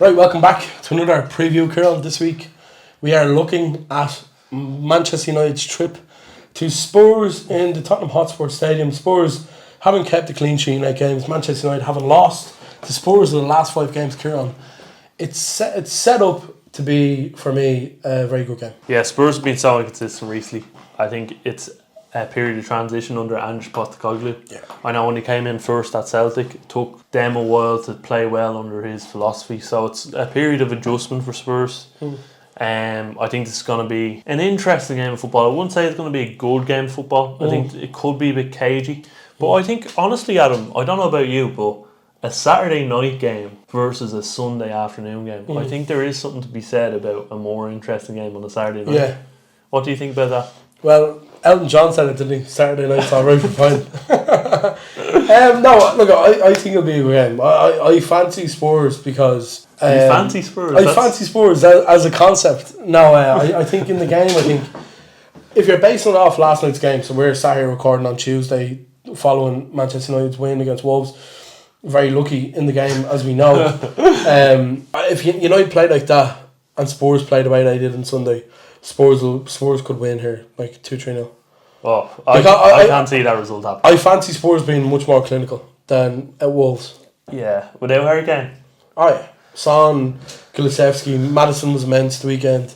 Right, welcome back to another preview, Kieran. This week we are looking at Manchester United's trip to Spurs in the Tottenham Hotspur Stadium. Spurs haven't kept a clean sheet in 8 games. Manchester United haven't lost to Spurs in the last 5 games, Kieran. It's set up to be, for me, a very good game. Yeah, Spurs have been so inconsistent recently. I think it's a period of transition under Ange Postecoglou. Yeah. I know when he came in first at Celtic, it took them a while to play well under his philosophy. So it's a period of adjustment for Spurs. I think this is going to be an interesting game of football. I wouldn't say it's going to be a good game of football. I think it could be a bit cagey. But I think, honestly, Adam, I don't know about you, but a Saturday night game versus a Sunday afternoon game, I think there is something to be said about a more interesting game on a Saturday night. Yeah. What do you think about that? Well, Elton John said it, didn't he? Saturday night's alright for fine. No, look, I think it'll be a good game. I fancy Spurs because... you fancy Spurs? I fancy Spurs as a concept. No, I think in the game, I think if you're basing it off last night's game, so we're sat here recording on Tuesday following Manchester United's win against Wolves, very lucky in the game, as we know. If United played like that and Spurs played the way they did on Sunday, Spurs could win here, like 2-3-0. Oh, I can't see that result happening. I fancy Spurs being much more clinical than at Wolves. Yeah, without Harry Kane. Oh yeah. Son, Kulusevski, Maddison was immense the weekend.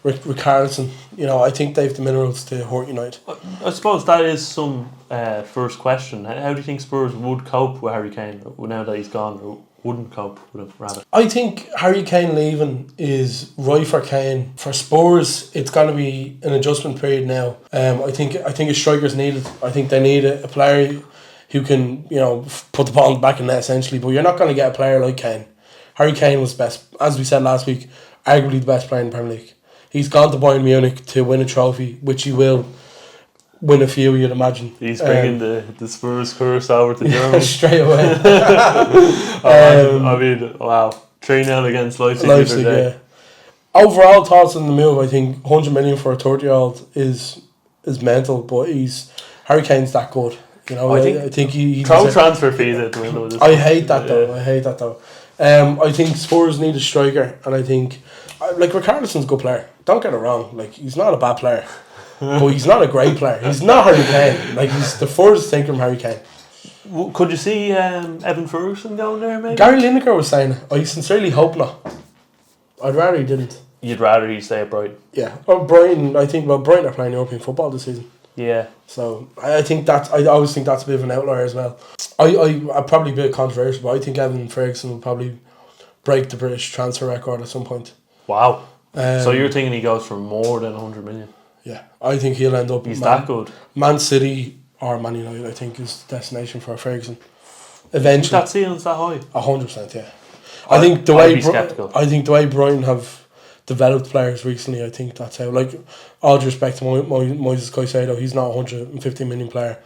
Richarlison, I think they have the minerals to hurt United. I suppose that is some first question. How do you think Spurs would cope with Harry Kane now that he's gone, or wouldn't cope with him, rather? I think Harry Kane leaving is right for Kane. For Spurs, it's going to be an adjustment period now. I think a striker's needed. I think they need a player who can, put the ball in the back of the net, essentially. But you're not going to get a player like Kane. Harry Kane was best, as we said last week, arguably the best player in the Premier League. He's gone to Bayern Munich to win a trophy, which he will win a few, you'd imagine. He's bringing the Spurs curse over to Germany. Straight away. I mean, wow. 3-0 against Leipzig the other day. Yeah. Overall thoughts on the move, I think 100 million for a 30-year-old is mental, but Harry Kane's that good. I think he throw transfer fees at the window. I hate that though. I think Spurs need a striker, and I think Richarlison's a good player. Don't get it wrong. He's not a bad player, but he's not a great player. He's not Harry Kane. He's the furthest thing from Harry Kane. Could you see Evan Ferguson going there, maybe? Gary Lineker was saying it. I sincerely hope not. I'd rather he didn't. You'd rather he stay at Brighton? Yeah. Or Brighton. I think Brighton are playing European football this season. Yeah. So I always think that's a bit of an outlier as well. I'm probably a bit controversial, but I think Evan Ferguson will probably break the British transfer record at some point. Wow. So you're thinking he goes for more than 100 million? Yeah, I think he'll end up. He's that good. Man City or Man United, I think, is the destination for Ferguson. Eventually, that ceiling's that high. 100%, yeah. I think the way Brighton have developed players recently, I think that's how. All due respect to Moises Caicedo, he's not a 150 million player,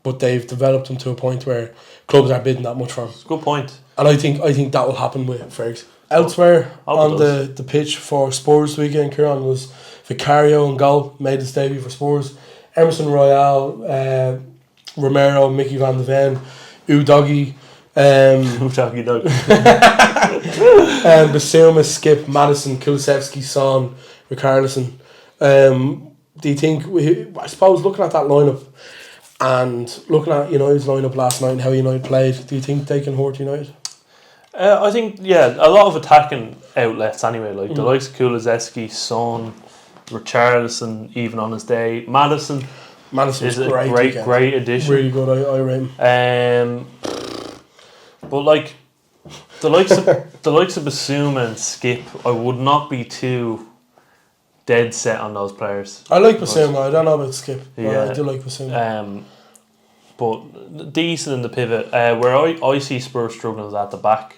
but they've developed him to a point where clubs are bidding that much for him. It's a good point. And I think that will happen with Ferguson. Elsewhere on the pitch for Spurs weekend, Kieran, was Vicario in goal, made his debut for Spurs. Emerson Royale, Romero, Mickey van de Ven, Udogie, Basuma, Skip, Maddison, Kulusevski, Son, Richarlison. Do you think, I suppose, looking at that lineup and looking at United's lineup last night and how United played, do you think they can hurt United? I think, a lot of attacking outlets anyway, the likes of Kulusevski, Son, Richarlison, even on his day. Madison is a great addition. Really good, I rate him. But the likes of Basuma and Skip, I would not be too dead set on those players. I like Basuma. I don't know about Skip. Yeah, I do like Basuma. But decent in the pivot. Where I see Spurs struggling is at the back.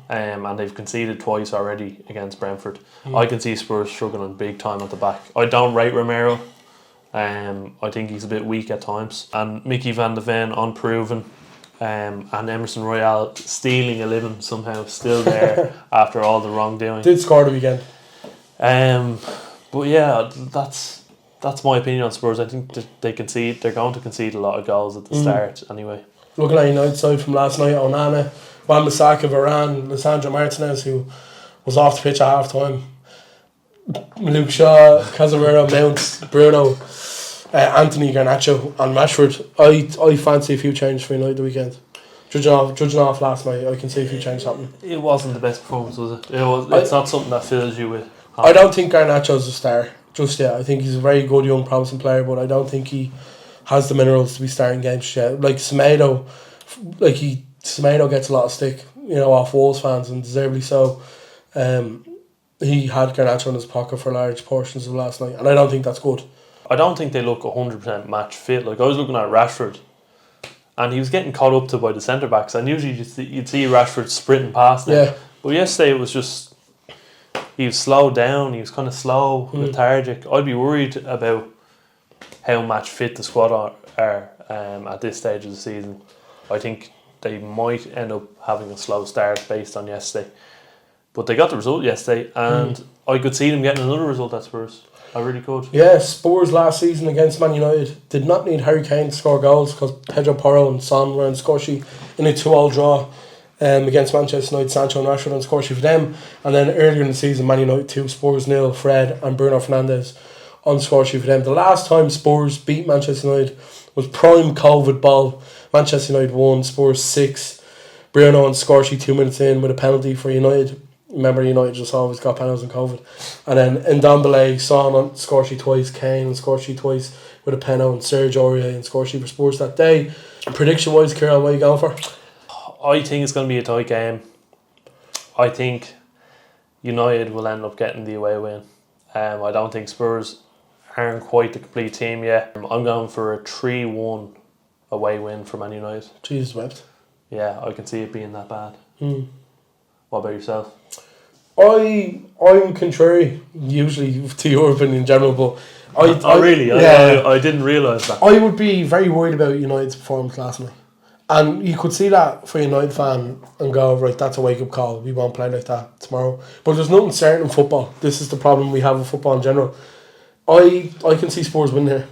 And they've conceded twice already against Brentford. I can see Spurs struggling big time at the back. I don't rate Romero. I think he's a bit weak at times. And Mickey van de Ven, unproven. And Emerson Royale stealing a living somehow, still there after all the wrongdoing. Did score the weekend. But yeah, that's my opinion on Spurs. I think that they're going to concede a lot of goals at the start anyway. Looking at United side from last night, Onana, Wan-Bissaka, Varane, Lisandro Martinez, who was off the pitch at half time. Luke Shaw, Casemiro, Mount, Bruno, Anthony, Garnacho and Rashford. I fancy a few changes for United the weekend. Judging off last night, I can see a few changes happening. It wasn't the best performance, was it? It's not something that fills you with confidence. I don't think Garnacho's a star just yet. I think he's a very good young promising player, but I don't think he has the minerals to be starting games yet. Like Semedo gets a lot of stick, off Wolves fans, and deservedly so. He had Garnacho in his pocket for large portions of last night, and I don't think that's good. I don't think they look 100% match fit. Like, I was looking at Rashford, and he was getting caught up to by the centre backs, and usually you'd see Rashford sprinting past them. Yeah. But yesterday it was just, he was slowed down. He was kind of slow, lethargic. I'd be worried about how match fit the squad are at this stage of the season. I think they might end up having a slow start based on yesterday. But they got the result yesterday, and I could see them getting another result at Spurs. I really could. Yeah, Spurs last season against Man United did not need Harry Kane to score goals because Pedro Porro and Son were on score sheet in a 2-2 draw against Manchester United. Sancho and Rashford on score sheet for them. And then earlier in the season, Man United 2, Spurs 0, Fred and Bruno Fernandes on score sheet for them. The last time Spurs beat Manchester United was prime COVID ball. Manchester United 1, Spurs 6. Bruno on score sheet 2 minutes in with a penalty for United. Remember, United just always got penalties in COVID. And then Ndombele, Son on score sheet twice, Kane on score sheet twice with a penalty, and Serge Aurier on score sheet for Spurs that day. Prediction wise, Kieran, what are you going for? I think it's going to be a tight game. I think United will end up getting the away win. I don't think Spurs aren't quite the complete team yet. I'm going for a 3-1 away win for Man United. Jesus wept. Yeah, I can see it being that bad. What about yourself? I'm contrary usually to your opinion in general, but really? I didn't realise that. I would be very worried about United's performance last night. And you could see that for a United fan and go, right, that's a wake-up call. We won't play like that tomorrow. But there's nothing certain in football. This is the problem we have with football in general. I can see Spurs win here.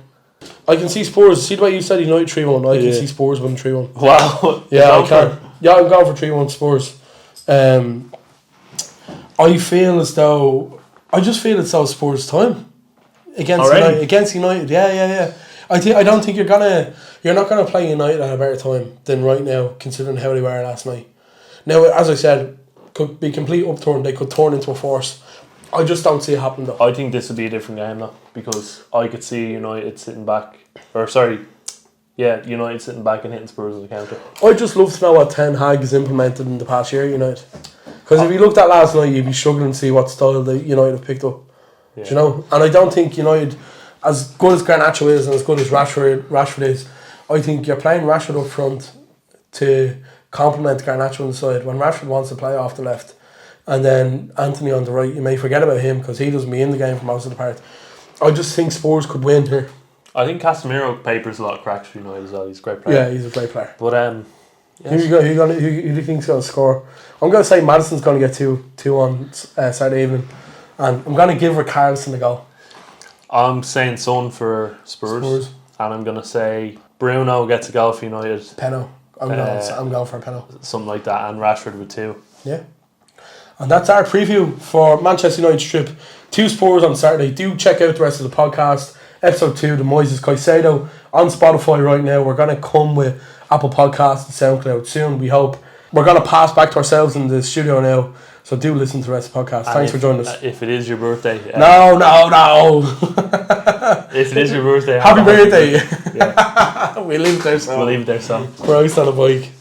I can see Spurs. See the way you said United 3-1. I can see Spurs win 3-1. Wow. Yeah, I can. Yeah, I'm going for 3-1 Spurs. I feel as though it's though Spurs' time against United. Yeah. I don't think you're not gonna play United at a better time than right now, considering how they were last night. Now, as I said, could be complete upturn. They could turn into a force. I just don't see it happen though. I think this would be a different game though, because I could see United sitting back, United sitting back and hitting Spurs as a counter. I'd just love to know what Ten Hag has implemented in the past year, United. Because if you looked at last night, you'd be struggling to see what style that United have picked up. Yeah. Do you know? And I don't think United, as good as Garnacho is and as good as Rashford is, I think you're playing Rashford up front to complement Garnacho on the side. When Rashford wants to play off the left, and then Anthony on the right, you may forget about him because he doesn't be in the game for most of the part. I just think Spurs could win here. I think Casemiro papers a lot of cracks for United as well. He's a great player. Yeah, he's a great player. But yes. Who do you think's going to score? I'm going to say Maddison's going to get two on Saturday evening, and I'm going to give Richarlison a go. I'm saying Son for Spurs, and I'm going to say Bruno gets a goal for United. Penno. I'm going for a penno. Something like that, and Rashford with 2. Yeah. And that's our preview for Manchester United's trip to Spurs on Saturday. Do check out the rest of the podcast. Episode 2, the Moises Caicedo, on Spotify right now. We're going to come with Apple Podcasts and SoundCloud soon, we hope. We're going to pass back to ourselves in the studio now, so do listen to the rest of the podcast. Thanks for joining us. If it is your birthday... No. If it is your birthday... Happy birthday. Yeah. We'll leave it there, so. We'll leave it there, so. Christ on a bike.